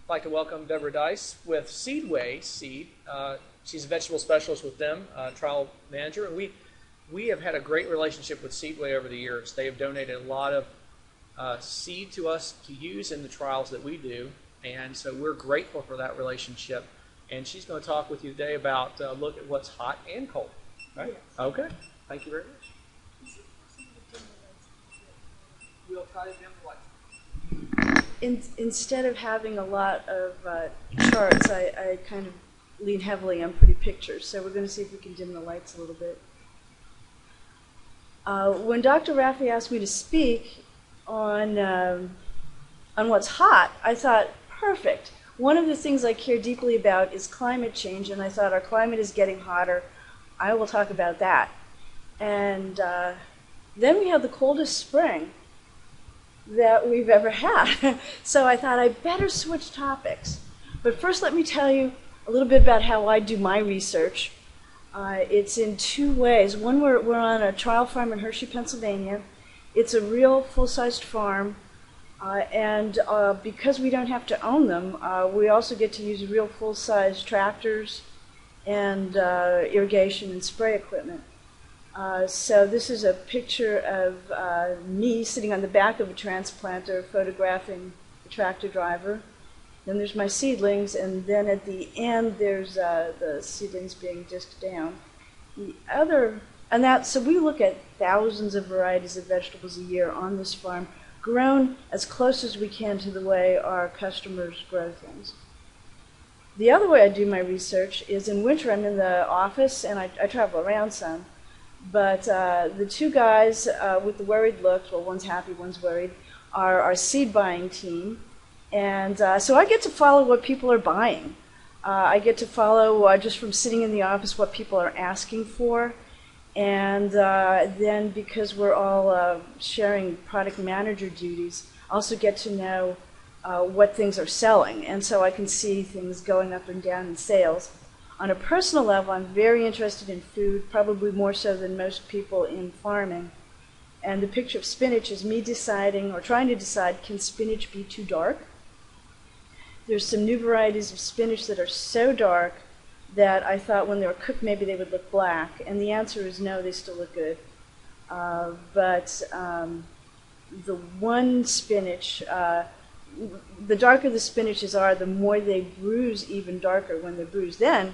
I'd like to welcome Debra Deis with Seedway Seed. She's a vegetable specialist with them, trial manager, and we have had a great relationship with Seedway over the years. They have donated a lot of seed to us to use in the trials that we do, and so we're grateful for that relationship. And she's going to talk with you today about look at what's hot and cold. Right? Yes. Okay. Thank you very much. We'll try to dim the lights. Instead of having a lot of charts, I kind of lean heavily on pretty pictures. So we're going to see if we can dim the lights a little bit. When Dr. Raffi asked me to speak on what's hot, I thought, perfect. One of the things I care deeply about is climate change, and I thought our climate is getting hotter. I will talk about that. And then we had the coldest spring that we've ever had. So I thought I'd better switch topics. But first let me tell you a little bit about how I do my research. It's in two ways. One, we're on a trial farm in Hershey, Pennsylvania. It's a real full-sized farm. And because we don't have to own them, we also get to use real full-size tractors and irrigation and spray equipment. So this is a picture of me sitting on the back of a transplanter photographing the tractor driver. Then there's my seedlings, and then at the end there's the seedlings being disked down. So we look at thousands of varieties of vegetables a year on this farm, grown as close as we can to the way our customers grow things. The other way I do my research is in winter. I'm in the office and I travel around some, but the two guys with the worried looks, well, one's happy, one's worried, are our seed buying team. And so I get to follow what people are buying. I get to follow, just from sitting in the office, what people are asking for. And then because we're all sharing product manager duties, I also get to know what things are selling. And so I can see things going up and down in sales. On a personal level, I'm very interested in food, probably more so than most people in farming. And the picture of spinach is me deciding, or trying to decide, can spinach be too dark? There's some new varieties of spinach that are so dark that I thought when they were cooked maybe they would look black, and the answer is no, they still look good. But the one spinach, the darker the spinaches are, the more they bruise even darker when they're bruised. Then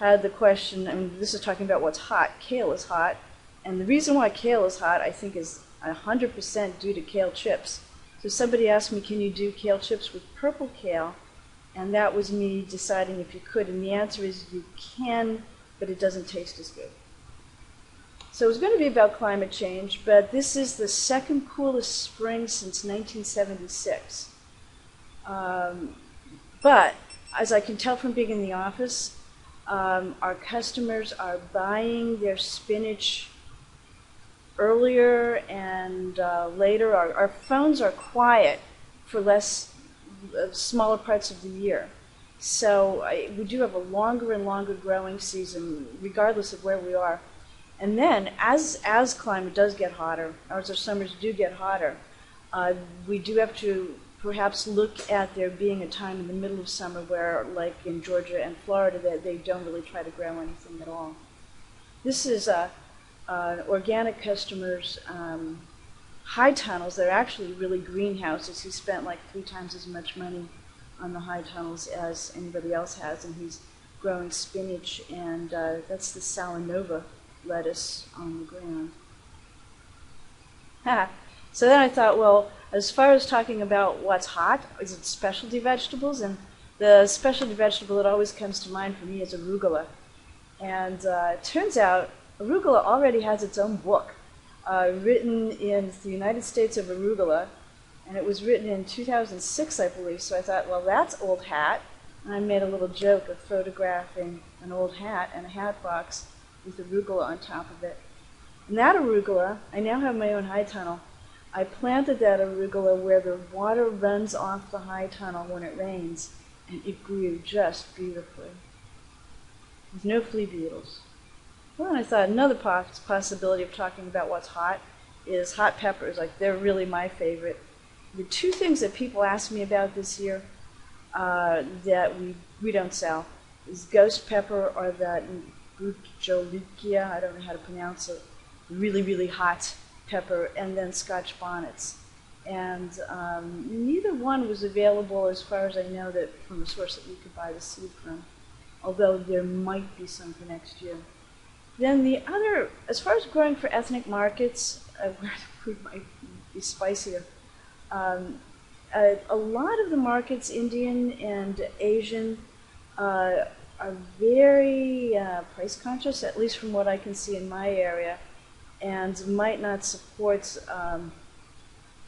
had the question, I mean, this is talking about what's hot. Kale is hot, and the reason why kale is hot, I think, is 100% due to kale chips. So somebody asked me, can you do kale chips with purple kale? And that was me deciding if you could, and the answer is you can, but it doesn't taste as good. So it's going to be about climate change, but this is the second coolest spring since 1976. But as I can tell from being in the office, our customers are buying their spinach earlier and later. Our phones are quiet for smaller parts of the year. So we do have a longer and longer growing season, regardless of where we are. And then, as climate does get hotter, as our summers do get hotter, we do have to perhaps look at there being a time in the middle of summer where, like in Georgia and Florida, that they don't really try to grow anything at all. This is organic customers' high tunnels. They're actually really greenhouses. He spent like 3 times as much money on the high tunnels as anybody else has, and he's growing spinach, and that's the Salanova lettuce on the ground. So then I thought, well, as far as talking about what's hot, is it specialty vegetables? And the specialty vegetable that always comes to mind for me is arugula. And it turns out arugula already has its own book, written in the United States of Arugula, and it was written in 2006, I believe. So I thought, well, that's old hat. And I made a little joke of photographing an old hat and a hat box with arugula on top of it. And that arugula, I now have my own high tunnel. I planted that arugula where the water runs off the high tunnel when it rains, and it grew just beautifully, with no flea beetles. Well, and I thought another possibility of talking about what's hot is hot peppers. Like, they're really my favorite. The two things that people ask me about this year, that we don't sell. Is ghost pepper or that Brujolikia, I don't know how to pronounce it, really, really hot pepper, and then Scotch bonnets. And neither one was available, as far as I know, that from a source that we could buy the seed from, although there might be some for next year. Then the other, as far as growing for ethnic markets, where the food might be spicier, a lot of the markets, Indian and Asian, are very price conscious, at least from what I can see in my area, and might not support,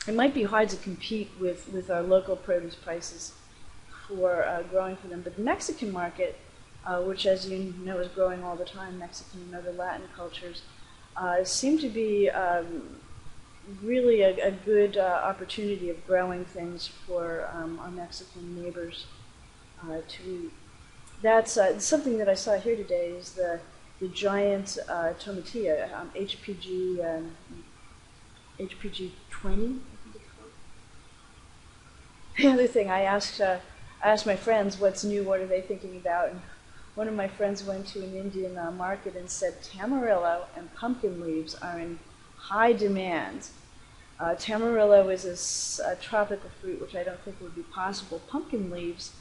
it might be hard to compete with our local produce prices for growing for them. But the Mexican market, which as you know is growing all the time, Mexican and other Latin cultures, seem to be really a good opportunity of growing things for our Mexican neighbors to eat. That's something that I saw here today is the giant tomatilla, HPG 20, I think it's called. The other thing I asked my friends what's new, what are they thinking about, and one of my friends went to an Indian market and said tamarillo and pumpkin leaves are in high demand. Tamarillo is a tropical fruit, which I don't think would be possible. Pumpkin leaves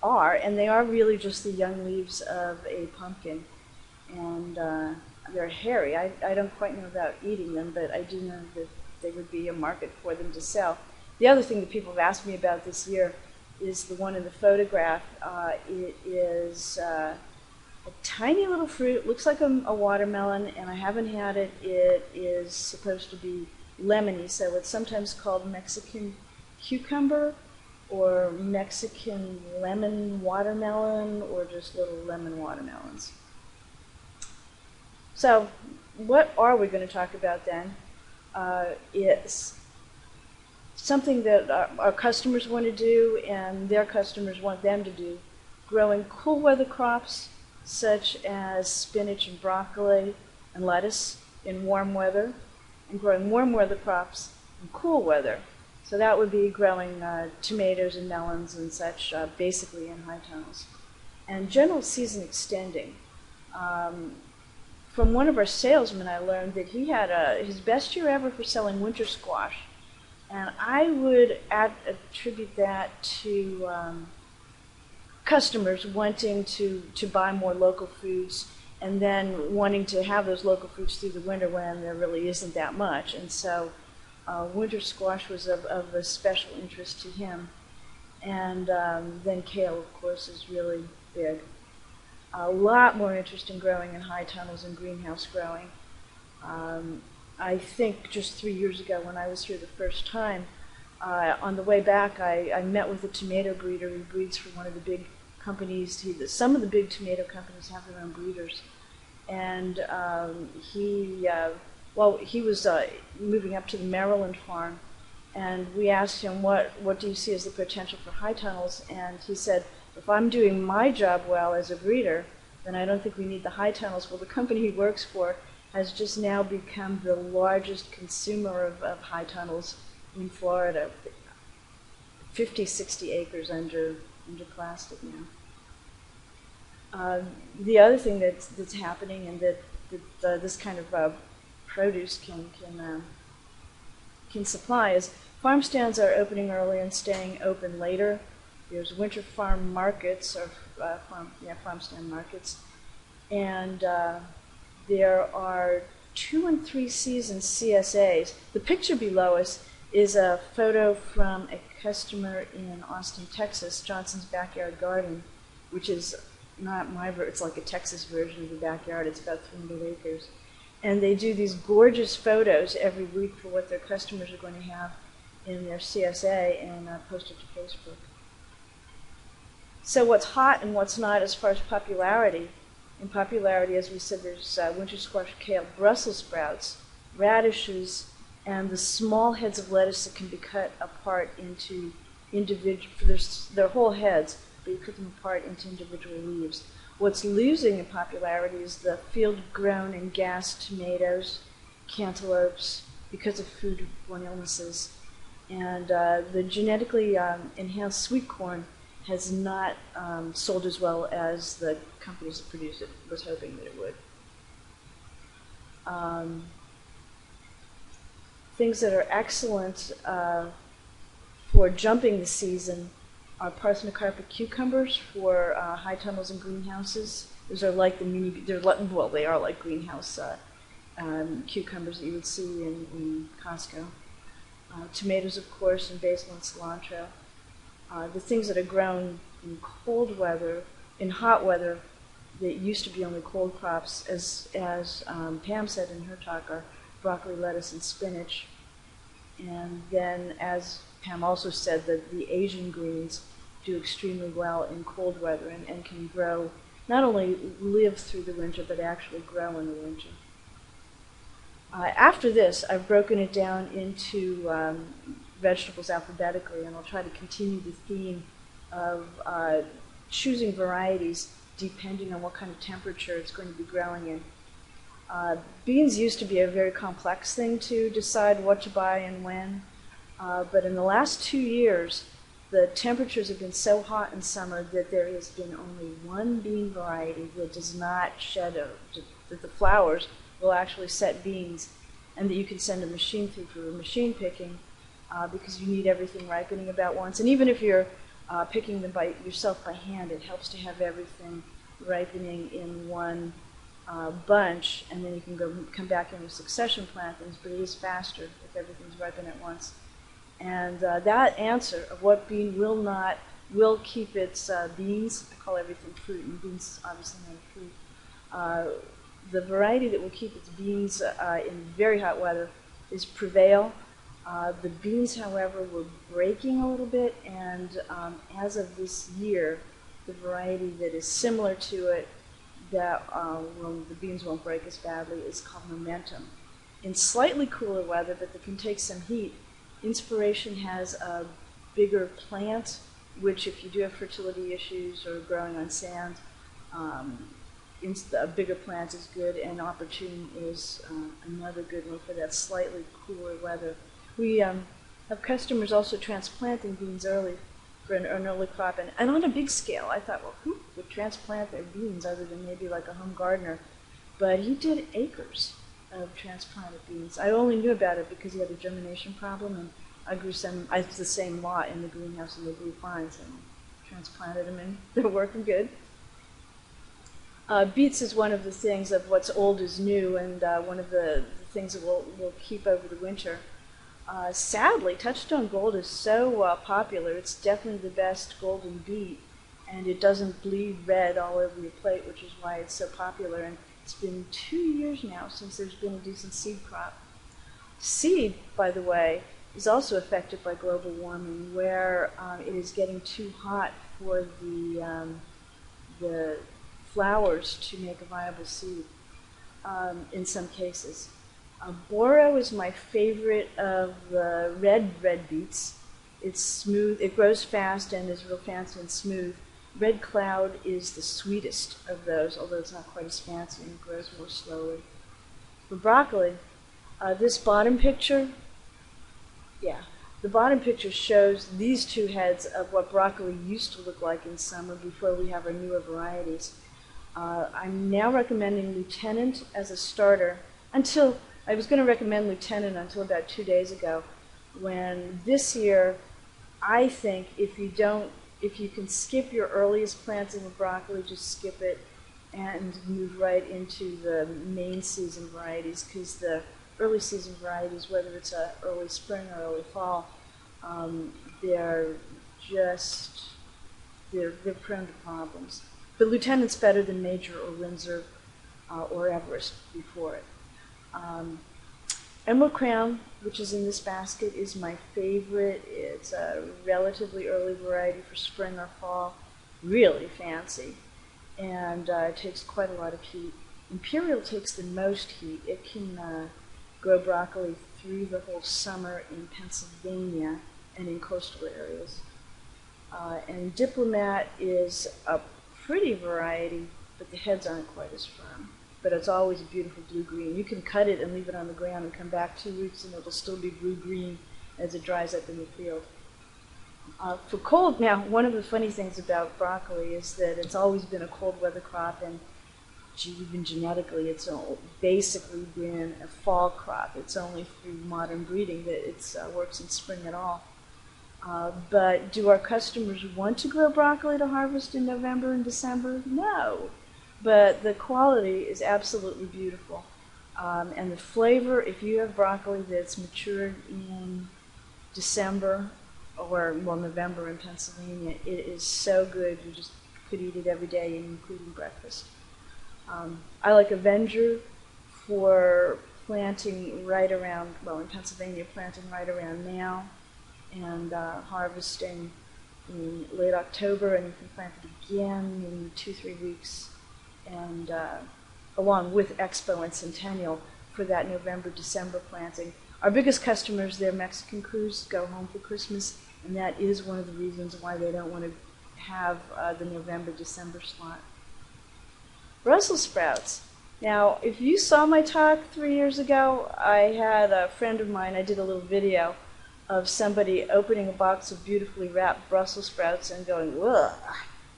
are, and they are really just the young leaves of a pumpkin. And they're hairy. I don't quite know about eating them, but I do know that there would be a market for them to sell. The other thing that people have asked me about this year is the one in the photograph. It is a tiny little fruit, looks like a watermelon, and I haven't had it. It is supposed to be lemony, so it's sometimes called Mexican cucumber or Mexican lemon watermelon or just little lemon watermelons. So what are we going to talk about then? It's something that our customers want to do and their customers want them to do, growing cool weather crops such as spinach and broccoli and lettuce in warm weather, and growing warm weather crops in cool weather. So that would be growing tomatoes and melons and such, basically in high tunnels. And general season extending. From one of our salesmen, I learned that he had his best year ever for selling winter squash. And I would attribute that to customers wanting to buy more local foods and then wanting to have those local foods through the winter when there really isn't that much. And so winter squash was of a special interest to him. And then kale, of course, is really big. A lot more interest in growing in high tunnels and greenhouse growing. I think just 3 years ago when I was here the first time, on the way back I met with a tomato breeder who breeds for one of the big companies. Some of the big tomato companies have their own breeders. And he was moving up to the Maryland farm, and we asked him, what do you see as the potential for high tunnels? And he said, if I'm doing my job well as a breeder, then I don't think we need the high tunnels. Well, the company he works for has just now become the largest consumer of high tunnels in Florida, 50, 60 acres under plastic now. The other thing that's happening and that this kind of produce can supply is farm stands are opening early and staying open later. There's winter farm markets, or farm stand markets, and there are 2 and 3 season CSAs. The picture below us is a photo from a customer in Austin, Texas, Johnson's Backyard Garden, which is not it's like a Texas version of the backyard. It's about 300 acres. And they do these gorgeous photos every week for what their customers are going to have in their CSA and post it to Facebook. So what's hot and what's not as far as popularity? In popularity, as we said, there's winter squash, kale, Brussels sprouts, radishes, and the small heads of lettuce that can be cut apart into individual, they're whole heads, but you cut them apart into individual leaves. What's losing in popularity is the field-grown and gassed tomatoes, cantaloupes, because of food-borne illnesses, and the genetically enhanced sweet corn has not sold as well as the companies that produce it was hoping that it would. Things that are excellent for jumping the season are parthenocarpic cucumbers for high tunnels and greenhouses. Those are like the they are like greenhouse cucumbers that you would see in Costco. Tomatoes, of course, and basil and cilantro. The things that are grown in cold weather, in hot weather, that used to be only cold crops, as Pam said in her talk, are broccoli, lettuce, and spinach. And then, as Pam also said, that the Asian greens do extremely well in cold weather and can grow, not only live through the winter, but actually grow in the winter. After this, I've broken it down into vegetables alphabetically, and I'll try to continue the theme of choosing varieties depending on what kind of temperature it's going to be growing in. Beans used to be a very complex thing to decide what to buy and when, but in the last 2 years, the temperatures have been so hot in summer that there has been only one bean variety that does not shed, that the flowers will actually set beans, and that you can send a machine through for machine picking because you need everything ripening about once. And even if you're picking them by yourself by hand, it helps to have everything ripening in one bunch, and then you can come back in with succession plantings, but it is faster if everything's ripened at once. And that answer of what bean will keep its beans, I call everything fruit, and beans obviously not fruit. The variety that will keep its beans in very hot weather is Prevail. The beans, however, were breaking a little bit, and as of this year, the variety that is similar to it, that the beans won't break as badly, is called Momentum. In slightly cooler weather, but that can take some heat, Inspiration has a bigger plant, which if you do have fertility issues or growing on sand, a bigger plant is good, and Opportune is another good one for that slightly cooler weather. We have customers also transplanting beans early for an early crop, and on a big scale. I thought, well, who would transplant their beans other than maybe like a home gardener? But he did acres of transplanted beans. I only knew about it because he had a germination problem, and I grew some, I was the same lot in the greenhouse, and they grew fine, so I transplanted them, and they're working good. Beets is one of the things of what's old is new, and one of the things that we'll keep over the winter. Sadly, Touchstone Gold is so popular. It's definitely the best golden beet, and it doesn't bleed red all over your plate, which is why it's so popular. And it's been 2 years now since there's been a decent seed crop. Seed, by the way, is also affected by global warming, where it is getting too hot for the flowers to make a viable seed in some cases. Boro is my favorite of the red beets. It's smooth, it grows fast and is real fancy and smooth. Red Cloud is the sweetest of those, although it's not quite as fancy and grows more slowly. For broccoli, this bottom picture, the bottom picture shows these two heads of what broccoli used to look like in summer before we have our newer varieties. I'm now recommending Lieutenant as a starter until, I was going to recommend Lieutenant until about 2 days ago, when this year, I think if you can skip your earliest planting of broccoli, just skip it and move right into the main season varieties, because the early season varieties, whether it's early spring or early fall, they're prone to problems. But Lieutenant's better than Major or Windsor or Everest before it. Emerald Crown, which is in this basket, is my favorite. It's a relatively early variety for spring or fall, really fancy, and it takes quite a lot of heat. Imperial takes the most heat. It can grow broccoli through the whole summer in Pennsylvania and in coastal areas. And Diplomat is a pretty variety, but the heads aren't quite as firm. But it's always a beautiful blue-green. You can cut it and leave it on the ground and come back 2 weeks and it'll still be blue-green as it dries up in the field. For cold, now, one of the funny things about broccoli is that it's always been a cold weather crop, and even genetically, it's basically been a fall crop. It's only through modern breeding that it works in spring at all. But do our customers want to grow broccoli to harvest in November and December? No. But the quality is absolutely beautiful. And the flavor, if you have broccoli that's matured in December, or well, November in Pennsylvania, it is so good. You just could eat it every day, including breakfast. I like Avenger for planting right around, well, in Pennsylvania, planting right around now and harvesting in late October, and you can plant it again in 2-3 weeks, and along with Expo and Centennial for that November-December planting. Our biggest customers, they're Mexican crews, go home for Christmas, and that is one of the reasons why they don't want to have the November-December slot. Brussels sprouts. Now, if you saw my talk 3 years ago, I had a friend of mine, I did a little video of somebody opening a box of beautifully wrapped Brussels sprouts and going, ugh,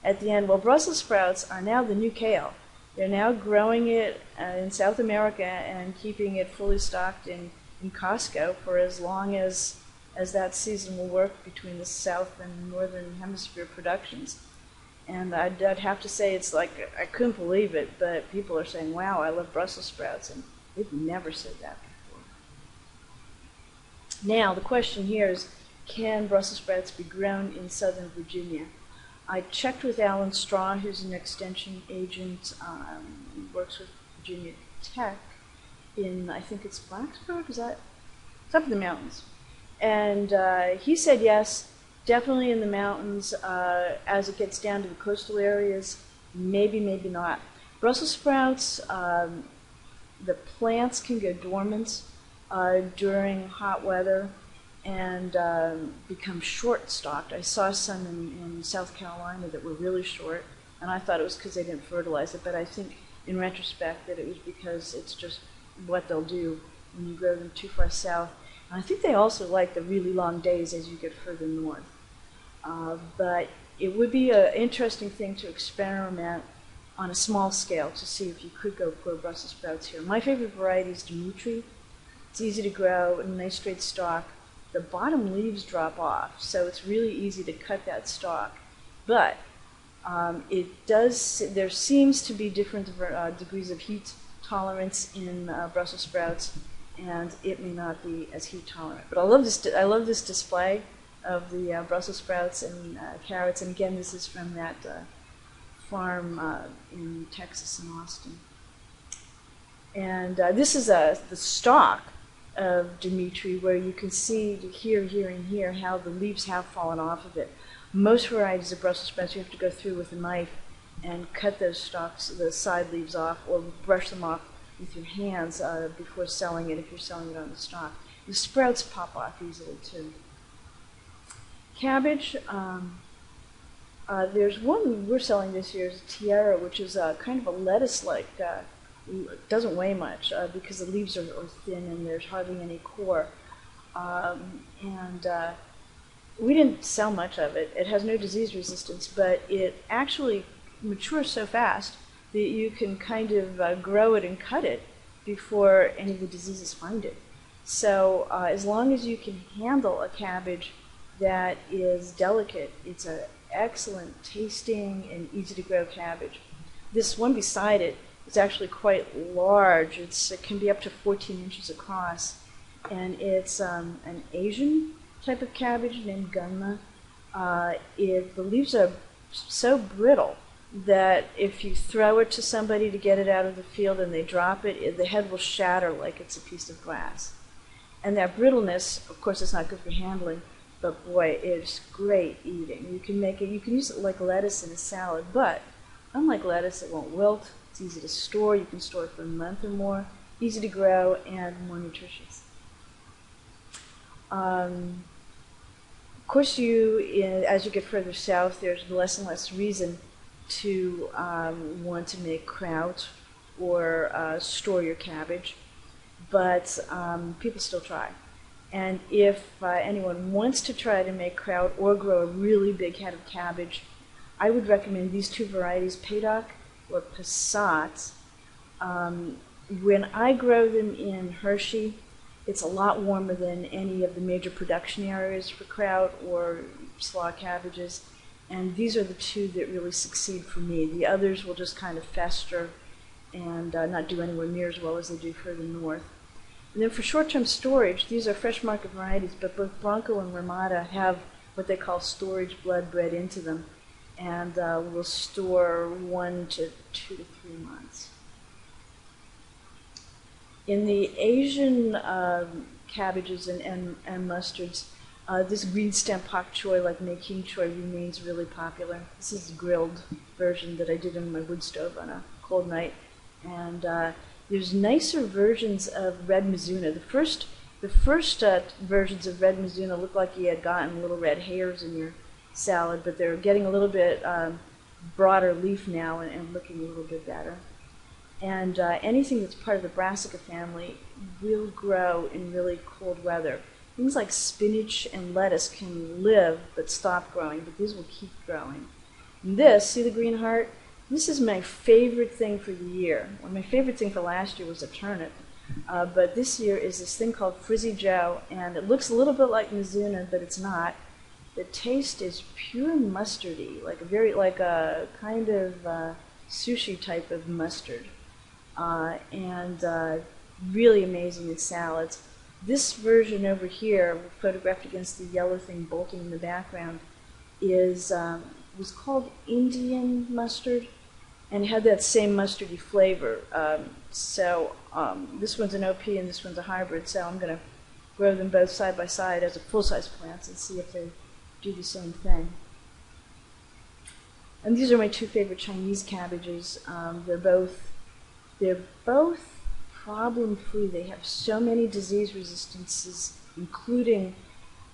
at the end. Well, Brussels sprouts are now the new kale. They're now growing it in South America and keeping it fully stocked in Costco for as long as that season will work between the South and Northern Hemisphere productions. And I'd have to say, it's like, I couldn't believe it, but people are saying, wow, I love Brussels sprouts, and they've never said that before. Now, the question here is, can Brussels sprouts be grown in Southern Virginia? I checked with Alan Straw, who's an extension agent, he works with Virginia Tech in, I think it's Blacksburg, is that? It's up in the mountains. And he said yes, definitely in the mountains. As it gets down to the coastal areas, maybe, maybe not. Brussels sprouts, the plants can go dormant during hot weather and become short-stalked. I saw some in South Carolina that were really short, and I thought it was because they didn't fertilize it, but I think in retrospect that it was because it's just what they'll do when you grow them too far south. And I think they also like the really long days as you get further north. But it would be an interesting thing to experiment on a small scale to see if you could go grow Brussels sprouts here. My favorite variety is Dimitri. It's easy to grow, a nice straight stalk. The bottom leaves drop off, so it's really easy to cut that stalk. But there seems to be different degrees of heat tolerance in Brussels sprouts, and it may not be as heat tolerant. But I love this display of the Brussels sprouts and carrots, and again, this is from that farm in Texas and Austin. And this is the stalk of Dimitri, where you can see here, and here how the leaves have fallen off of it. Most varieties of Brussels sprouts you have to go through with a knife and cut those stalks, the side leaves off, or brush them off with your hands before selling it if you're selling it on the stalk. The sprouts pop off easily too. Cabbage, there's one we're selling this year, is Tierra, which is kind of a lettuce-like, doesn't weigh much because the leaves are thin and there's hardly any core. We didn't sell much of it. It has no disease resistance, but it actually matures so fast that you can kind of grow it and cut it before any of the diseases find it. So as long as you can handle a cabbage that is delicate, it's an excellent tasting and easy to grow cabbage. This one beside it is actually quite large. It can be up to 14 inches across, and it's an Asian type of cabbage named gunma. The leaves are so brittle that if you throw it to somebody to get it out of the field and they drop it, the head will shatter like it's a piece of glass. And that brittleness, of course, it's not good for handling, but boy, it's great eating. You can use it like lettuce in a salad, but unlike lettuce, it won't wilt. It's easy to store. You can store it for a month or more. Easy to grow and more nutritious. Of course, as you get further south, there's less and less reason to want to make kraut or store your cabbage, but people still try. And if anyone wants to try to make kraut or grow a really big head of cabbage, I would recommend these two varieties, Paddock or Passat. When I grow them in Hershey, it's a lot warmer than any of the major production areas for kraut or slaw cabbages. And these are the two that really succeed for me. The others will just kind of fester and not do anywhere near as well as they do further north. And then for short-term storage, these are fresh market varieties, but both Bronco and Ramada have what they call storage blood bred into them, and will store 1 to 2 to 3 months. In the Asian cabbages and mustards, this green stem pak choy, like Nanking choy, remains really popular. This is the grilled version that I did in my wood stove on a cold night. And there's nicer versions of red Mizuna. The first versions of red Mizuna looked like you had gotten little red hairs in your salad, but they're getting a little bit broader leaf now and looking a little bit better. And anything that's part of the brassica family will grow in really cold weather. Things like spinach and lettuce can live but stop growing, but these will keep growing. And this, see the green heart? This is my favorite thing for the year. Well, my favorite thing for last year was a turnip, but this year is this thing called Frizzy Joe, and it looks a little bit like Mizuna, but it's not. The taste is pure mustardy, like a kind of sushi type of mustard, and really amazing in salads. This version over here, photographed against the yellow thing bolting in the background, was called Indian mustard, and had that same mustardy flavor. This one's an OP and this one's a hybrid, so I'm going to grow them both side by side as a full-size plants and see if they do the same thing. And these are my two favorite Chinese cabbages. They're both problem-free. They have so many disease resistances, including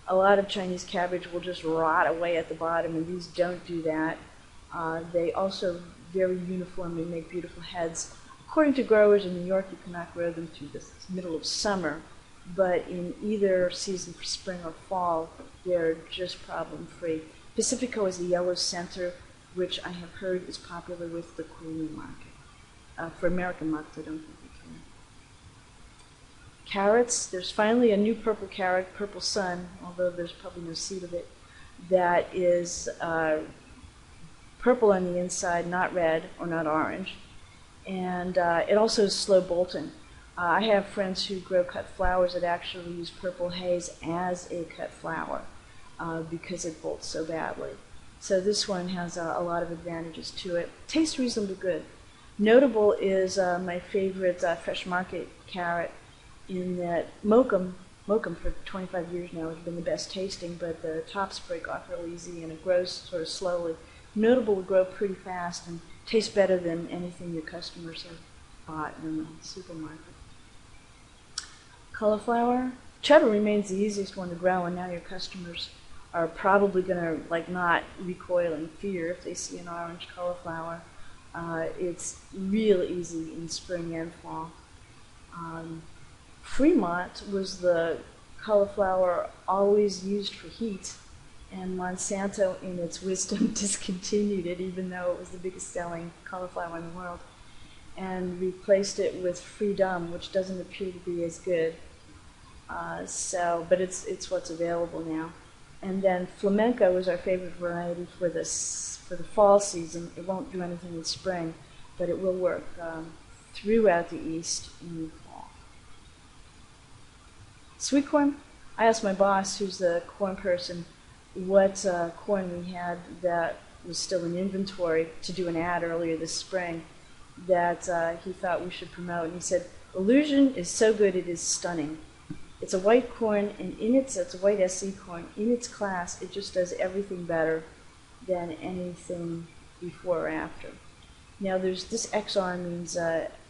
a lot of Chinese cabbage will just rot away at the bottom, and these don't do that. They also very uniformly make beautiful heads. According to growers in New York, you cannot grow them through the middle of summer, but in either season for spring or fall, they're just problem-free. Pacifico is the yellow center, which I have heard is popular with the Korean market. For American markets, I don't think we can. Carrots, there's finally a new purple carrot, Purple Sun, although there's probably no seed of it, that is purple on the inside, not red or not orange. And it also is slow bolting. I have friends who grow cut flowers that actually use purple haze as a cut flower because it bolts so badly. So this one has a lot of advantages to it. Tastes reasonably good. Notable is my favorite fresh market carrot, in that Mokum for 25 years now has been the best tasting, but the tops break off real easy and it grows sort of slowly. Notable will grow pretty fast and taste better than anything your customers have bought in the supermarket. Cauliflower. Cheddar remains the easiest one to grow, and now your customers are probably going to not recoil in fear if they see an orange cauliflower. It's real easy in spring and fall. Fremont was the cauliflower always used for heat, and Monsanto, in its wisdom, discontinued it, even though it was the biggest selling cauliflower in the world, and replaced it with Freedom, which doesn't appear to be as good. But it's what's available now. And then Flamenco is our favorite variety for the fall season. It won't do anything in spring, but it will work throughout the East in the fall. Sweet corn. I asked my boss, who's the corn person, what corn we had that was still in inventory to do an ad earlier this spring that he thought we should promote. And he said, Illusion is so good it is stunning. It's a white corn, and it's a white SC corn. In its class, it just does everything better than anything before or after. Now, there's this XR means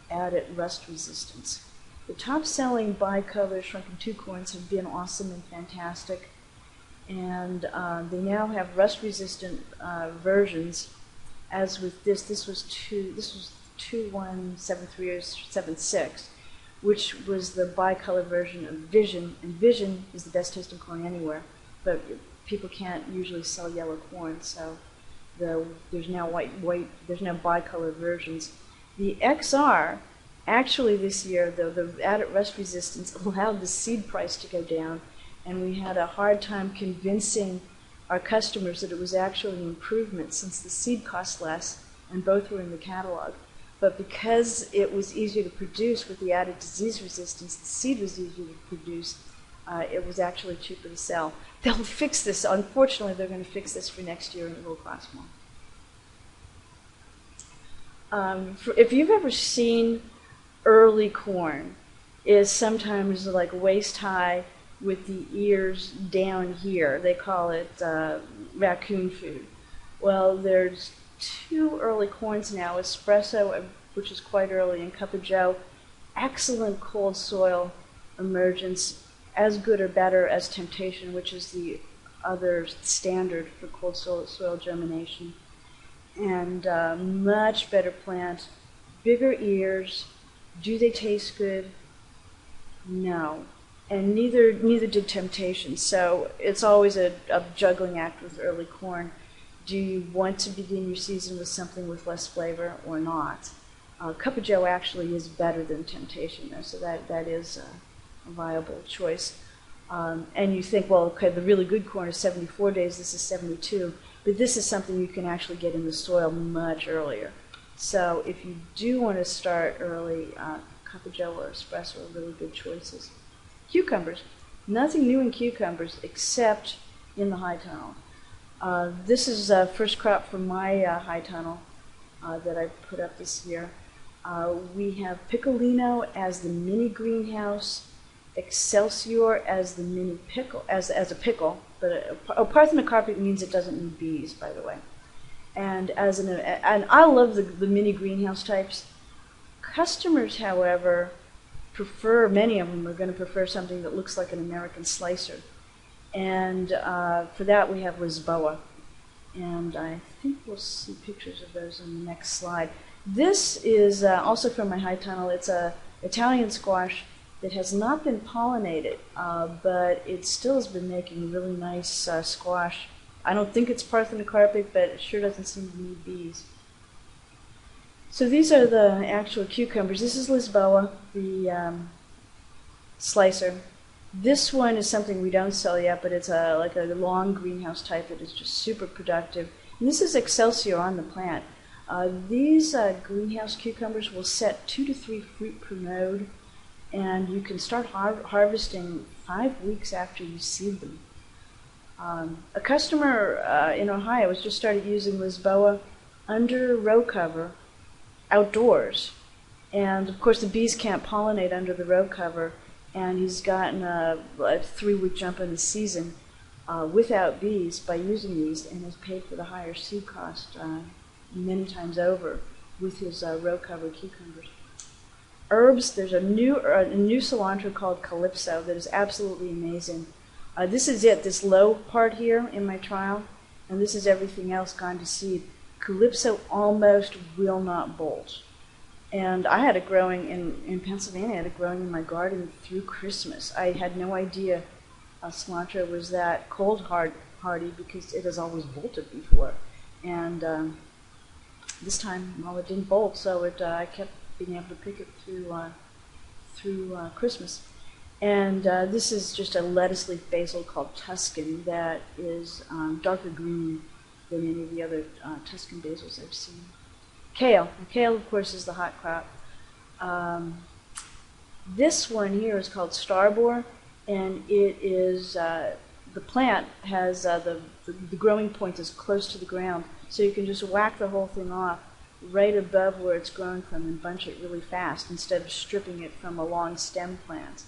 added rust resistance. The top-selling bicolor shrunken 2 corns have been awesome and fantastic, and they now have rust-resistant versions. As with this was 2173 or 76. which was the bicolor version of Vision, and Vision is the best tasting corn anywhere, but people can't usually sell yellow corn, so there's now there's now bicolor versions. The XR, actually this year, the added rust resistance allowed the seed price to go down, and we had a hard time convincing our customers that it was actually an improvement since the seed cost less, and both were in the catalog. But because it was easier to produce with the added disease resistance, the seed was easier to produce, it was actually cheaper to sell. They'll fix this. Unfortunately, they're going to fix this for next year, and it will cost more. If you've ever seen early corn, is sometimes like waist high with the ears down here. They call it raccoon food. Well, there's two early corns now, Espresso, which is quite early, and Cup of Joe. Excellent cold soil emergence, as good or better as Temptation, which is the other standard for cold soil germination. And much better plant, bigger ears. Do they taste good? No. And neither did Temptation. So it's always a juggling act with early corn. Do you want to begin your season with something with less flavor or not? Cup of Joe actually is better than Temptation, though, so that is a viable choice. And you think, well, okay, the really good corn is 74 days, this is 72, but this is something you can actually get in the soil much earlier. So if you do want to start early, Cup of Joe or Espresso are really good choices. Cucumbers. Nothing new in cucumbers except in the high tunnel. This is first crop from my high tunnel that I put up this year. We have Piccolino as the mini greenhouse, Excelsior as the mini pickle, as a pickle, but parthenocarpic means it doesn't need bees, by the way. And and I love the mini greenhouse types. Customers, however, many of them are going to prefer something that looks like an American slicer. And for that we have Lisboa. And I think we'll see pictures of those in the next slide. This is also from my high tunnel. It's a Italian squash that has not been pollinated, but it still has been making really nice squash. I don't think it's parthenocarpic, but it sure doesn't seem to need bees. So these are the actual cucumbers. This is Lisboa, the slicer. This one is something we don't sell yet, but it's like a long greenhouse type that is just super productive. And this is Excelsior on the plant. These greenhouse cucumbers will set 2 to 3 fruit per node, and you can start harvesting 5 weeks after you seed them. A customer in Ohio has just started using Lisboa under row cover outdoors, and of course the bees can't pollinate under the row cover, and he's gotten a 3-week jump in the season without bees by using these, and has paid for the higher seed cost many times over with his row cover cucumbers. Herbs, there's a new cilantro called Calypso that is absolutely amazing. This is it, this low part here in my trial, and this is everything else gone to seed. Calypso almost will not bolt. And I had it growing in Pennsylvania, I had it growing in my garden through Christmas. I had no idea cilantro was that cold hardy because it has always bolted before. And this time, well, it didn't bolt, so I kept being able to pick it through Christmas. And this is just a lettuce leaf basil called Tuscan that is darker green than any of the other Tuscan basils I've seen. Kale. Kale, of course, is the hot crop. This one here is called Starbor, and it is, the plant has, the growing point is close to the ground, so you can just whack the whole thing off right above where it's grown from and bunch it really fast instead of stripping it from a long stem plant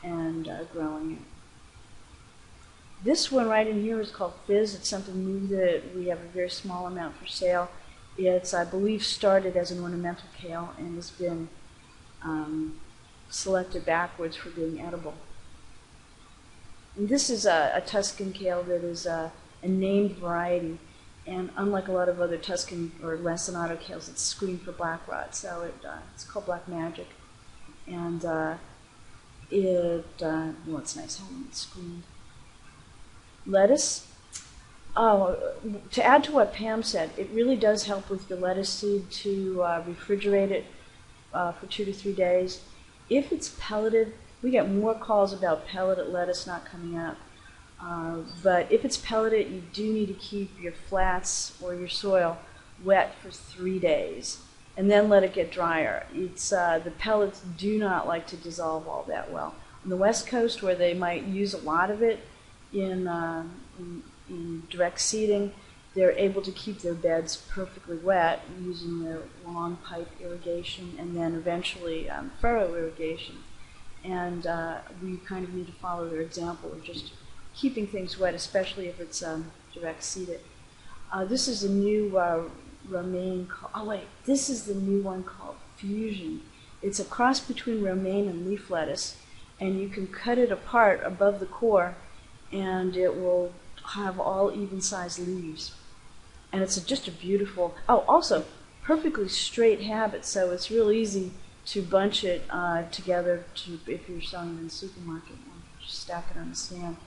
and growing it. This one right in here is called Fizz. It's something new that we have a very small amount for sale. It's, I believe, started as an ornamental kale and has been selected backwards for being edible. And this is a Tuscan kale that is a named variety, and unlike a lot of other Tuscan or lacinato kales, it's screened for black rot, so it's called Black Magic. And well, it's nice having it screened. Lettuce. Oh, to add to what Pam said, it really does help with your lettuce seed to refrigerate it for 2 to 3 days. If it's pelleted, we get more calls about pelleted lettuce not coming up. But if it's pelleted, you do need to keep your flats or your soil wet for 3 days, and then let it get drier. The pellets do not like to dissolve all that well. On the West Coast, where they might use a lot of it in direct seeding, they're able to keep their beds perfectly wet using their long pipe irrigation and then eventually furrow irrigation. And we kind of need to follow their example of just keeping things wet, especially if it's direct seeded. This is a new romaine. This is the new one called Fusion. It's a cross between romaine and leaf lettuce, and you can cut it apart above the core, and it will have all even-sized leaves. And it's just a beautiful, also perfectly straight habit, so it's real easy to bunch it together if you're selling it in the supermarket, or just stack it on the stand.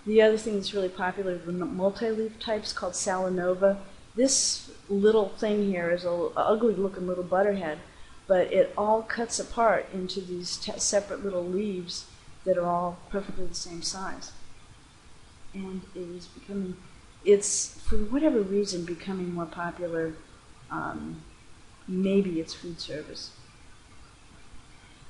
The other thing that's really popular is the multi-leaf types called Salanova. This little thing here is an ugly-looking little butterhead, but it all cuts apart into these separate little leaves that are all perfectly the same size. And it is becoming, it's, for whatever reason, becoming more popular. Maybe it's food service.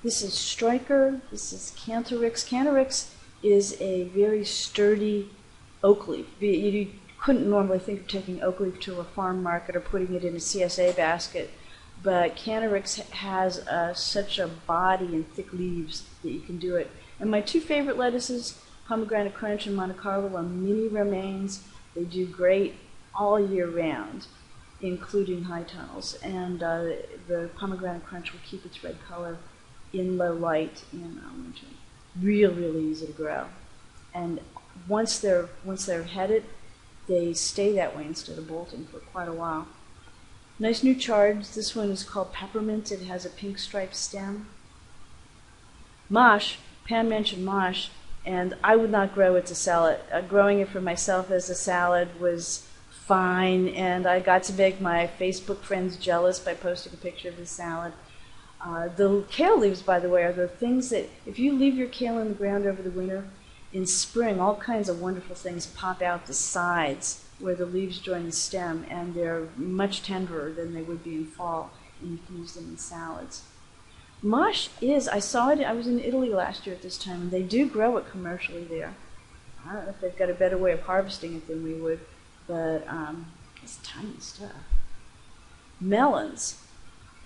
This is Striker. This is Cantorix. Cantorix is a very sturdy oak leaf. You couldn't normally think of taking oak leaf to a farm market or putting it in a CSA basket, but Cantorix has such a body and thick leaves that you can do it. And my two favorite lettuces, Pomegranate Crunch and Monte Carlo, are mini romaines. They do great all year round, including high tunnels. And the Pomegranate Crunch will keep its red color in low light in winter. Really easy to grow. And once they're headed, they stay that way instead of bolting for quite a while. Nice new charge. This one is called Peppermint. It has a pink striped stem. Mosh, Pam mentioned mosh, and I would not grow it to sell it. Growing it for myself as a salad was fine, and I got to make my Facebook friends jealous by posting a picture of the salad. The kale leaves, by the way, are the things that, if you leave your kale in the ground over the winter, in spring all kinds of wonderful things pop out the sides where the leaves join the stem, and they're much tenderer than they would be in fall, and you can use them in salads. Mosh is, I saw it, I was in Italy last year at this time, and they do grow it commercially there. I don't know if they've got a better way of harvesting it than we would, but it's tiny stuff. Melons.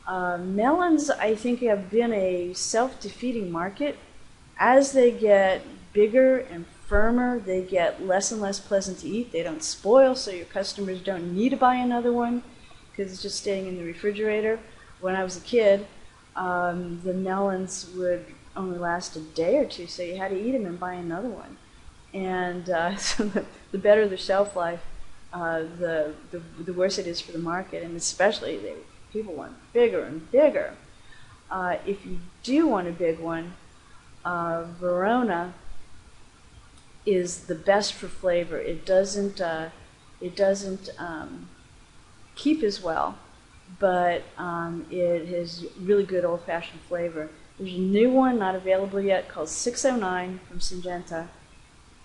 Melons, I think, have been a self-defeating market. As they get bigger and firmer, they get less and less pleasant to eat. They don't spoil, so your customers don't need to buy another one because it's just staying in the refrigerator. When I was a kid, the melons would only last a day or two, so you had to eat them and buy another one. And so the better the shelf life, the worse it is for the market, and especially people want bigger and bigger. If you do want a big one, Verona is the best for flavor. It doesn't keep as well, but it has really good old-fashioned flavor. There's a new one not available yet called 609 from Syngenta,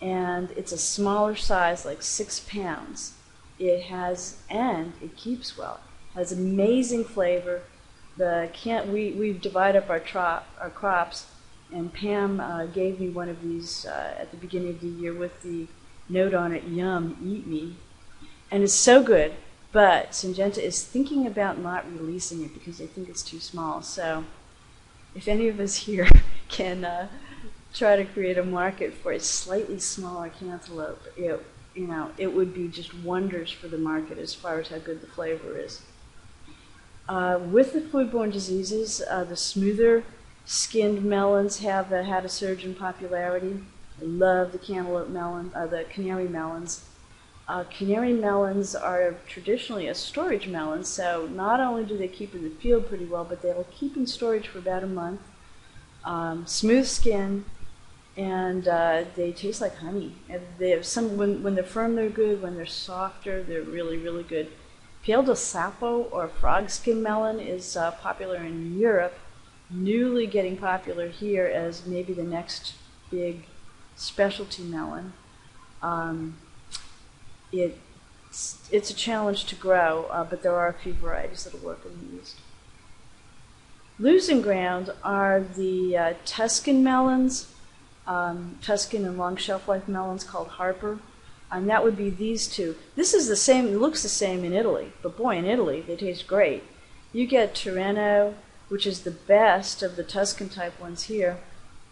and it's a smaller size, like 6 pounds. It keeps well. It has amazing flavor. We divide up our crops, and Pam gave me one of these at the beginning of the year with the note on it, "Yum, eat me," and it's so good. But Syngenta is thinking about not releasing it because they think it's too small. So, if any of us here can try to create a market for a slightly smaller cantaloupe, it would be just wonders for the market as far as how good the flavor is. With the foodborne diseases, the smoother skinned melons have had a surge in popularity. I love the cantaloupe melon, the canary melons. Canary melons are traditionally a storage melon, so not only do they keep in the field pretty well, but they'll keep in storage for about a month. smooth skin, and they taste like honey. And they have some, when they're firm, they're good. When they're softer, they're really, really good. Piel del Sapo, or frog skin melon, is popular in Europe, newly getting popular here as maybe the next big specialty melon. It's a challenge to grow, but there are a few varieties that'll work in the East. Losing ground are the Tuscan melons, Tuscan and long shelf life melons called Harper, and that would be these two. This is the same, it looks the same in Italy, but boy, in Italy they taste great. You get Tirreno, which is the best of the Tuscan type ones here,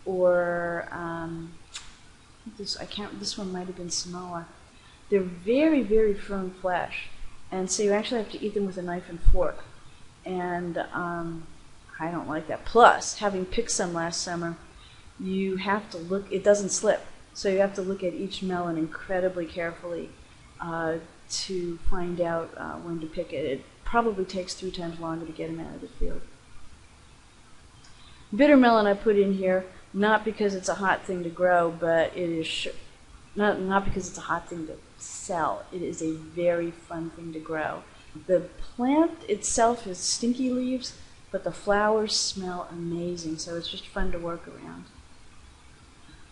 or this one might have been Samoa. They're very, very firm flesh, and so you actually have to eat them with a knife and fork, and I don't like that. Plus, having picked some last summer, you have to look, it doesn't slip, so you have to look at each melon incredibly carefully to find out when to pick it. It probably takes 3 times longer to get them out of the field. Bitter melon I put in here, not because it's a hot thing to grow, but it is not because it's a hot thing to sell. It is a very fun thing to grow. The plant itself has stinky leaves, but the flowers smell amazing, so it's just fun to work around.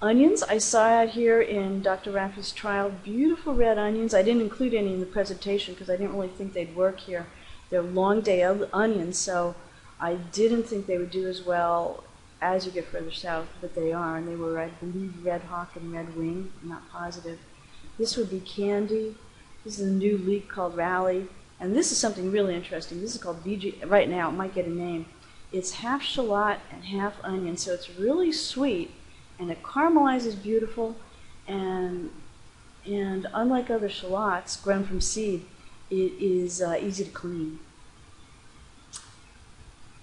Onions, I saw out here in Dr. Raffy's trial, beautiful red onions. I didn't include any in the presentation because I didn't really think they'd work here. They're long day onions, so I didn't think they would do as well as you get further south, but they are, and they were, I believe, Red Hawk and Red Wing. I'm not positive. This would be Candy. This is a new leek called Rally, and this is something really interesting. This is called VG. Right now, it might get a name. It's half shallot and half onion, so it's really sweet, and it caramelizes beautiful, and unlike other shallots grown from seed, it is easy to clean.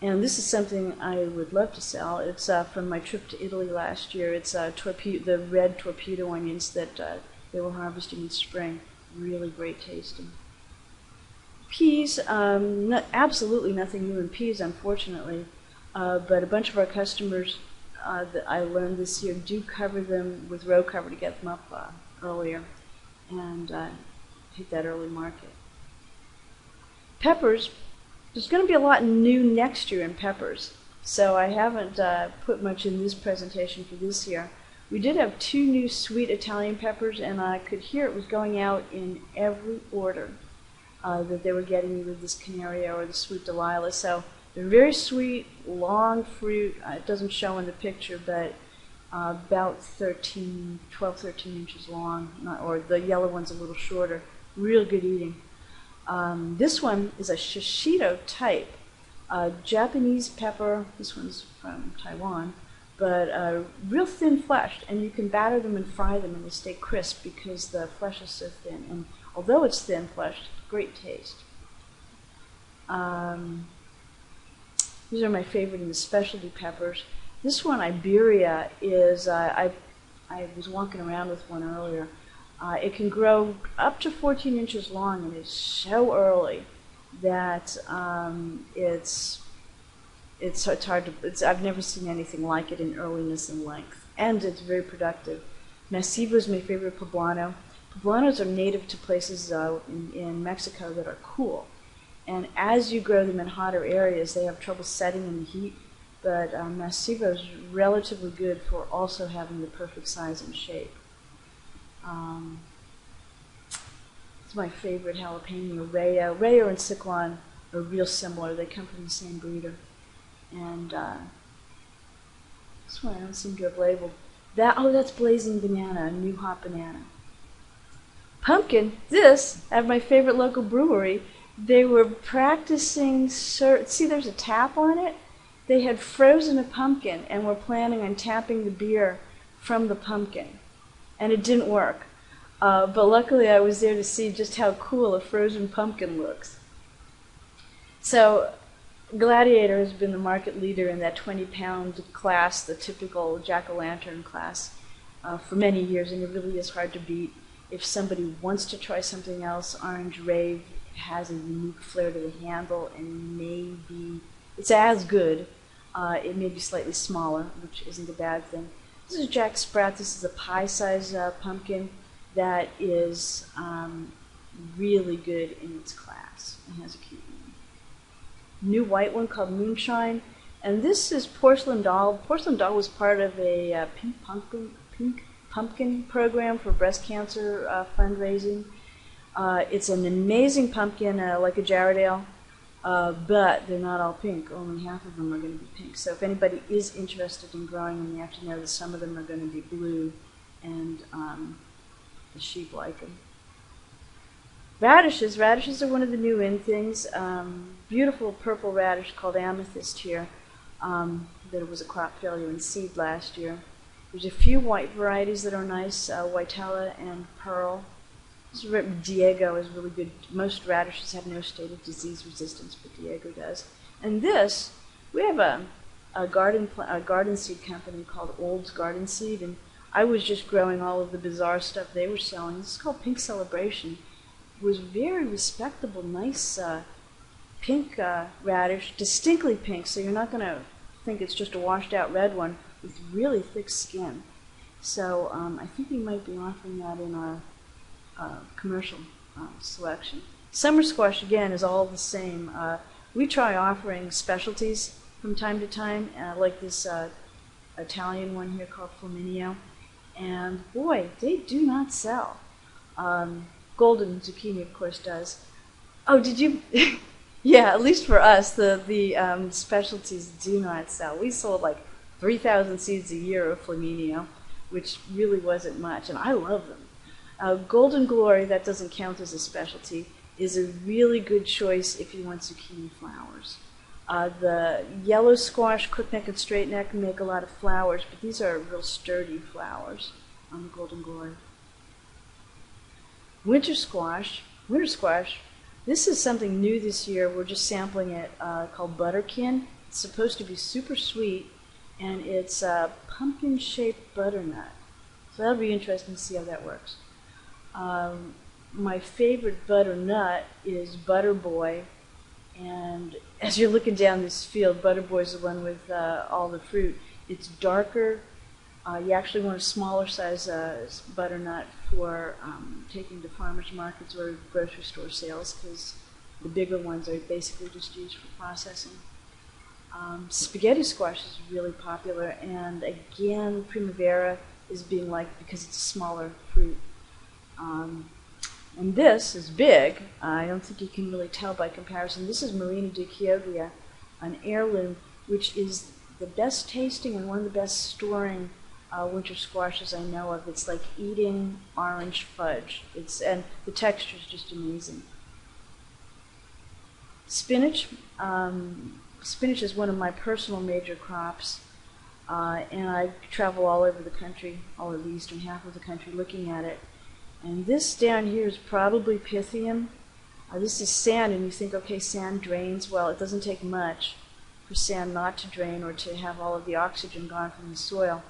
And this is something I would love to sell. It's from my trip to Italy last year. It's the red torpedo onions that they were harvesting in spring. Really great tasting. Peas, absolutely nothing new in peas, unfortunately. But a bunch of our customers that I learned this year do cover them with row cover to get them up earlier and hit that early market. Peppers. There's going to be a lot new next year in peppers, so I haven't put much in this presentation for this year. We did have 2 new sweet Italian peppers, and I could hear it was going out in every order that they were getting, either this Canario or the sweet Delilah. So they're very sweet, long fruit. It doesn't show in the picture, but about 12, 13 inches long, or the yellow one's a little shorter. Real good eating. This one is a shishito type, Japanese pepper. This one's from Taiwan, but real thin fleshed, and you can batter them and fry them and they stay crisp because the flesh is so thin. And although it's thin fleshed, great taste. These are my favorite in the specialty peppers. This one, Iberia, is, I was walking around with one earlier. It can grow up to 14 inches long, and it's so early that it's hard to. I've never seen anything like it in earliness and length, and it's very productive. Masivo is my favorite poblano. Poblanos are native to places in Mexico that are cool, and as you grow them in hotter areas, they have trouble setting in the heat. But Masivo is relatively good for also having the perfect size and shape. It's my favorite jalapeno, Rayo. Rayo and Ciclon are real similar. They come from the same breeder. And this one I don't seem to have labeled. That's Blazing Banana, a new hot banana. Pumpkin, this, at my favorite local brewery, they were practicing, see there's a tap on it? They had frozen a pumpkin and were planning on tapping the beer from the pumpkin. And it didn't work. But luckily I was there to see just how cool a frozen pumpkin looks. So Gladiator has been the market leader in that 20-pound class, the typical jack-o'-lantern class, for many years, and it really is hard to beat. If somebody wants to try something else, Orange Rave has a unique flair to the handle, and maybe it's as good, It may be slightly smaller, which isn't a bad thing. This is Jack Sprat. This is a pie-sized pumpkin that is really good in its class. It has a cute name. New white one called Moonshine. And this is Porcelain Doll. Porcelain Doll was part of a pink pumpkin program for breast cancer fundraising. It's an amazing pumpkin, like a Jarradale, but they're not all pink. Only half of them are going to be pink. So if anybody is interested in growing them, you have to know that some of them are going to be blue, and the sheep like them. Radishes. Radishes are one of the new in things. Beautiful purple radish called Amethyst here. There was a crop failure in seed last year. There's a few white varieties that are nice, Whitella and Pearl. Diego is really good. Most radishes have no stated disease resistance, but Diego does. And this, we have a garden seed company called Old's Garden Seed, and I was just growing all of the bizarre stuff they were selling. This is called Pink Celebration. It was very respectable, nice pink radish, distinctly pink, so you're not going to think it's just a washed out red one with really thick skin. So I think we might be offering that in our commercial selection. Summer squash, again, is all the same. We try offering specialties from time to time, like this Italian one here called Flaminio. And boy, they do not sell. Golden zucchini, of course, does. Oh, did you? Yeah, at least for us, the specialties do not sell. We sold like 3,000 seeds a year of Flaminio, which really wasn't much, and I love them. Golden Glory, that doesn't count as a specialty, is a really good choice if you want zucchini flowers. The yellow squash, crookneck and straight neck, make a lot of flowers, but these are real sturdy flowers on the Golden Glory. Winter squash, this is something new this year. We're just sampling it, called Butterkin. It's supposed to be super sweet, and it's a pumpkin-shaped butternut. So that'll be interesting to see how that works. My favorite butternut is Butterboy, and as you're looking down this field, Butterboy is the one with all the fruit. It's darker. You actually want a smaller size butternut for taking to farmers markets or grocery store sales, because the bigger ones are basically just used for processing. Spaghetti squash is really popular, and again, Primavera is being liked because it's a smaller fruit. And this is big. I don't think you can really tell by comparison. This is Marina de Chioglia, an heirloom, which is the best tasting and one of the best storing winter squashes I know of. It's like eating orange fudge. And the texture is just amazing. Spinach. Spinach is one of my personal major crops, and I travel all over the country, all of the eastern half of the country, looking at it. And this down here is probably Pythium. This is sand, and you think, okay, sand drains. Well, it doesn't take much for sand not to drain or to have all of the oxygen gone from the soil.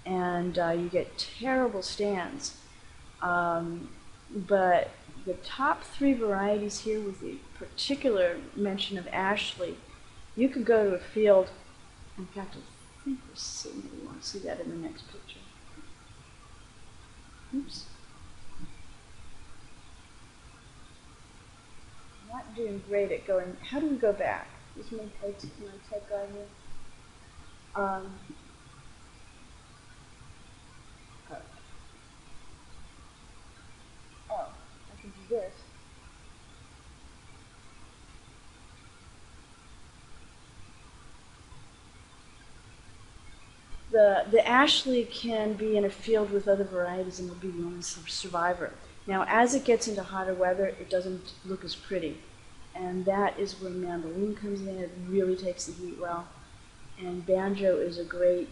And you get terrible stands. But the top 3 varieties here, with the particular mention of Ashley, you could go to a field. In fact, I think we'll see. Maybe we want to see that in the next picture. Oops. Not doing great at going. How do we go back? Is my tech guy here? I can do this. The Ashley can be in a field with other varieties and will be the only survivor. Now, as it gets into hotter weather, it doesn't look as pretty. And that is where Mandoline comes in. It really takes the heat well. And Banjo is a great,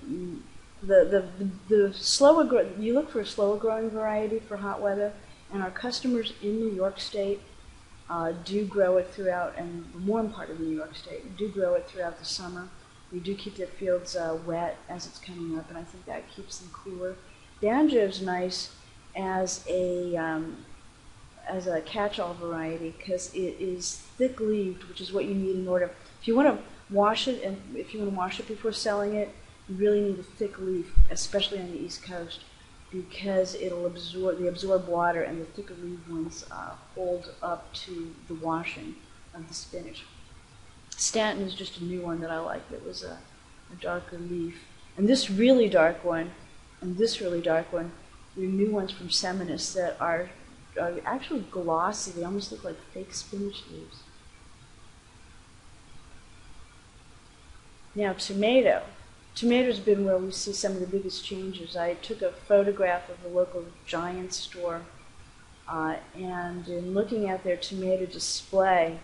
the slower, you look for a slower growing variety for hot weather, and our customers in New York State do grow it throughout, and the warm part of New York State do grow it throughout the summer. We do keep their fields wet as it's coming up, and I think that keeps them cooler. Banjo's nice as a catch-all variety because it is thick-leaved, which is what you need in order. If you want to Wash it, and if you want to wash it before selling it, you really need a thick leaf, especially on the East Coast, because it'll absorb water, and the thicker leaf ones hold up to the washing of the spinach. Stanton is just a new one that I like. It was a darker leaf. And this really dark one, and this really dark one, they're new ones from Salinas that are actually glossy. They almost look like fake spinach leaves. Now, tomato. Tomato's been where we see some of the biggest changes. I took a photograph of a local Giant store, and in looking at their tomato display,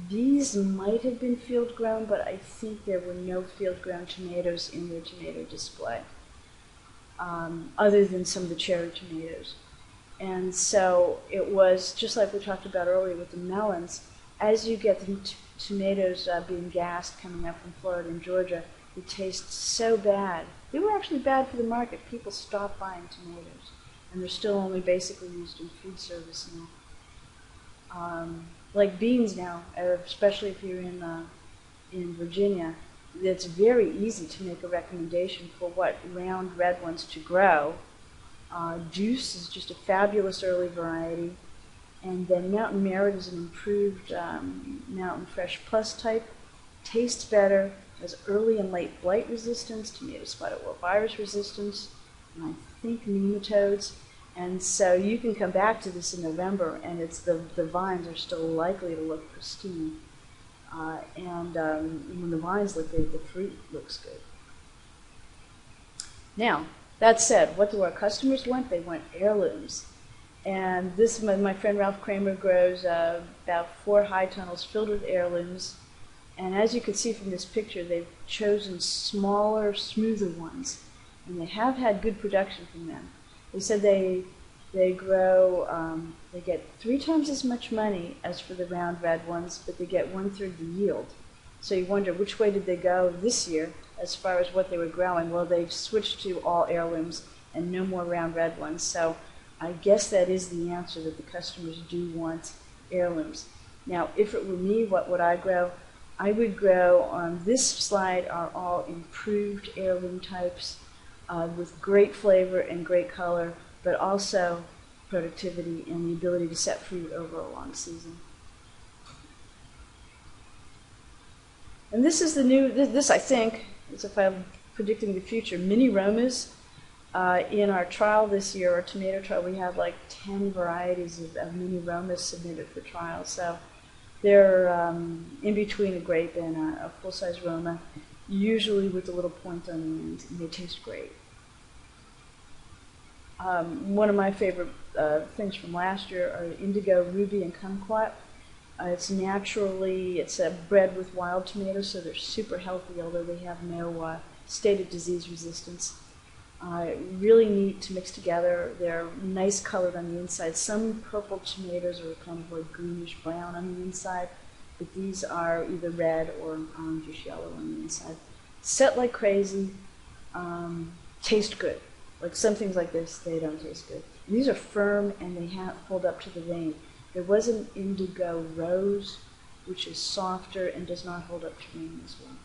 these might have been field grown, but I think there were no field grown tomatoes in their tomato display, other than some of the cherry tomatoes. And so it was just like we talked about earlier with the melons. As you get the tomatoes being gassed coming up from Florida and Georgia, they taste so bad. They were actually bad for the market. People stopped buying tomatoes, and they're still only basically used in food service now. Like beans now, especially if you're in Virginia, it's very easy to make a recommendation for what round red ones to grow. Juice is just a fabulous early variety, and then Mountain Merit is an improved Mountain Fresh Plus type. Tastes better, has early and late blight resistance, tomato spotted wart virus resistance, and I think nematodes. And so you can come back to this in November, and it's the vines are still likely to look pristine. And when the vines look good, the fruit looks good. Now, that said, what do our customers want? They want heirlooms. And this, my friend Ralph Kramer grows about 4 high tunnels filled with heirlooms. And as you can see from this picture, they've chosen smaller, smoother ones. And they have had good production from them. They said they grow, they get 3 times as much money as for the round red ones, but they get 1/3 the yield. So you wonder which way did they go this year as far as what they were growing. Well, they've switched to all heirlooms and no more round red ones. So I guess that is the answer, that the customers do want heirlooms. Now, if it were me, what would I grow? I would grow, on this slide are all improved heirloom types with great flavor and great color, but also productivity and the ability to set fruit over a long season. And this is the new, this I think, as if I'm predicting the future, mini Romas. In our trial this year, our tomato trial, we have like 10 varieties of mini Romas submitted for trial. So they're in between a grape and a full-size Roma, usually with a little point on the end, and they taste great. One of my favorite things from last year are indigo, ruby, and kumquat. It's bred with wild tomatoes, so they're super healthy, although they have no stated disease resistance. Really neat to mix together. They're nice colored on the inside. Some purple tomatoes are kind of like greenish brown on the inside, but these are either red or orangish yellow on the inside. Set like crazy, taste good. Like some things like this, they don't taste good. And these are firm and they hold up to the rain. There was an indigo rose, which is softer and does not hold up to rain as well.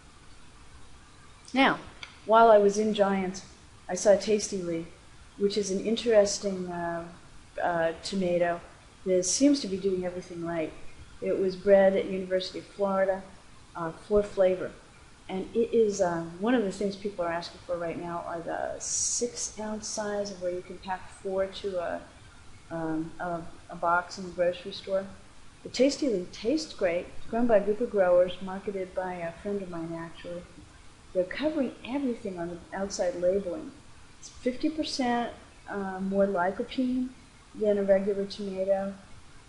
Now, while I was in Giant, I saw Tasty Lee, which is an interesting tomato that seems to be doing everything right. It was bred at University of Florida for flavor. And it is one of the things people are asking for right now are the 6-ounce size of where you can pack 4 to a box in the grocery store. The Tasty Lee tastes great. It's grown by a group of growers, marketed by a friend of mine actually. They're covering everything on the outside labeling. It's 50% more lycopene than a regular tomato.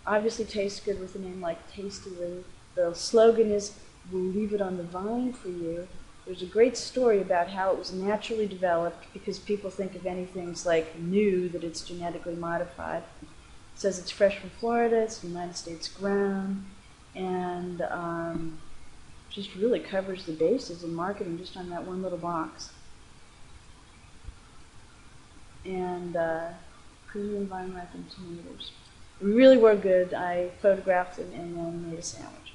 Obviously tastes good with a name like Tasty Lee. The slogan is, "We'll leave it on the vine for you." There's a great story about how it was naturally developed, because people think if anything's like new that it's genetically modified. It says it's fresh from Florida, it's United States grown, and just really covers the bases in marketing just on that one little box. And premium vine ripened tomatoes. They really were good. I photographed them and then made a sandwich.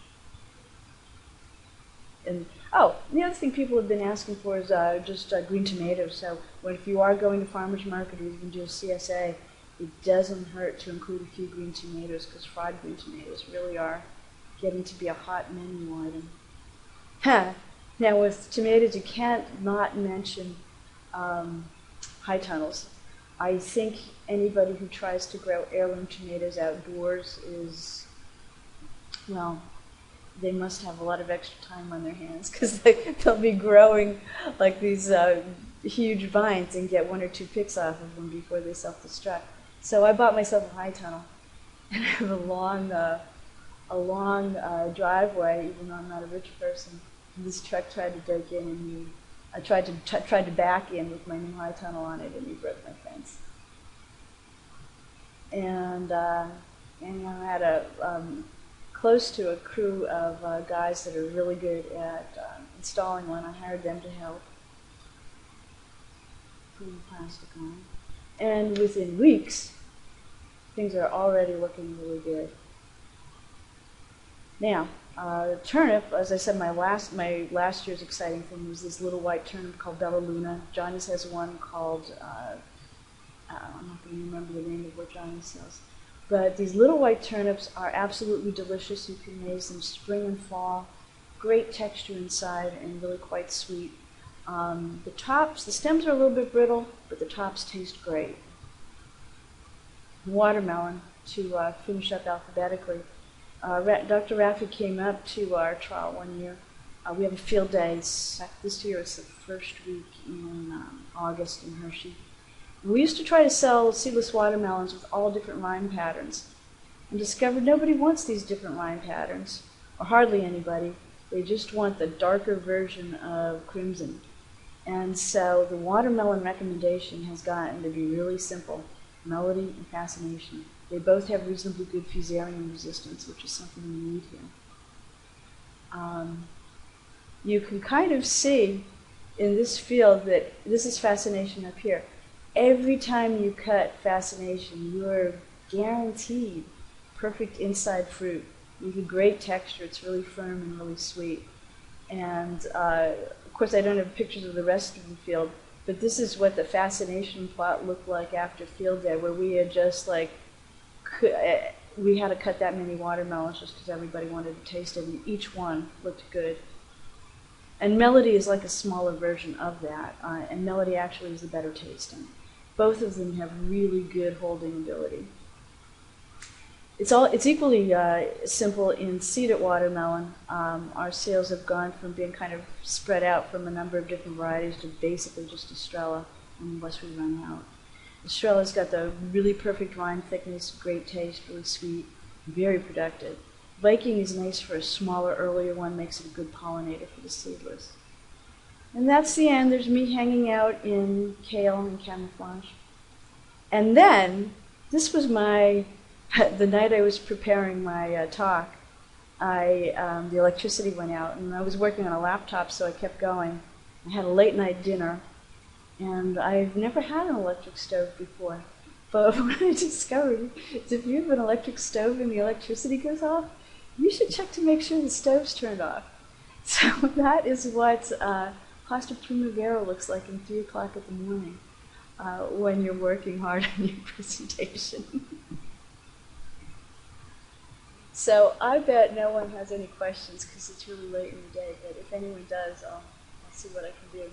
And oh, the other thing people have been asking for is just green tomatoes. So if you are going to farmers market or even do a CSA, it doesn't hurt to include a few green tomatoes, because fried green tomatoes really are getting to be a hot menu item. Now with tomatoes, you can't not mention high tunnels. I think anybody who tries to grow heirloom tomatoes outdoors is, well, they must have a lot of extra time on their hands, because they'll be growing like these huge vines and get 1 or 2 picks off of them before they self-destruct. So I bought myself a high tunnel, and I have a long driveway, even though I'm not a rich person. And this truck tried to break in, and I tried to back in with my new high tunnel on it, and he broke my fence. And I had close to a crew of guys that are really good at installing one. I hired them to help, putting plastic on. And within weeks, things are already looking really good. Now, turnip, as I said, my last year's exciting thing was this little white turnip called Bella Luna. Johnny's has one called, I'm not going to remember the name of what Johnny sells. But these little white turnips are absolutely delicious. You can raise them spring and fall. Great texture inside and really quite sweet. The stems are a little bit brittle, but the tops taste great. Watermelon, to finish up alphabetically. Dr. Raffi came up to our trial one year. We have a field day. This year it's the first week in August in Hershey. We used to try to sell seedless watermelons with all different rind patterns, and discovered nobody wants these different rind patterns, or hardly anybody. They just want the darker version of crimson. And so the watermelon recommendation has gotten to be really simple: melody and fascination. They both have reasonably good fusarium resistance, which is something we need here. You can kind of see in this field that this is fascination up here. Every time you cut fascination, you're guaranteed perfect inside fruit. You get great texture. It's really firm and really sweet. And of course, I don't have pictures of the rest of the field, but this is what the fascination plot looked like after field day, where we had just we had to cut that many watermelons just because everybody wanted to taste it, and each one looked good. And melody is like a smaller version of that, and melody actually is the better tasting. Both of them have really good holding ability. It's equally simple in seeded watermelon. Our sales have gone from being kind of spread out from a number of different varieties to basically just Estrella, unless we run out. Estrella's got the really perfect rind thickness, great taste, really sweet, very productive. Viking is nice for a smaller, earlier one, makes it a good pollinator for the seedless. And that's the end. There's me hanging out in kale and camouflage. And then, this was the night I was preparing my talk, the electricity went out, and I was working on a laptop, so I kept going. I had a late night dinner, and I've never had an electric stove before. But what I discovered is if you have an electric stove and the electricity goes off, you should check to make sure the stove's turned off. So that is what Pasta Primavera looks like in 3 o'clock in the morning when you're working hard on your presentation. So I bet no one has any questions because it's really late in the day, but if anyone does, I'll see what I can do.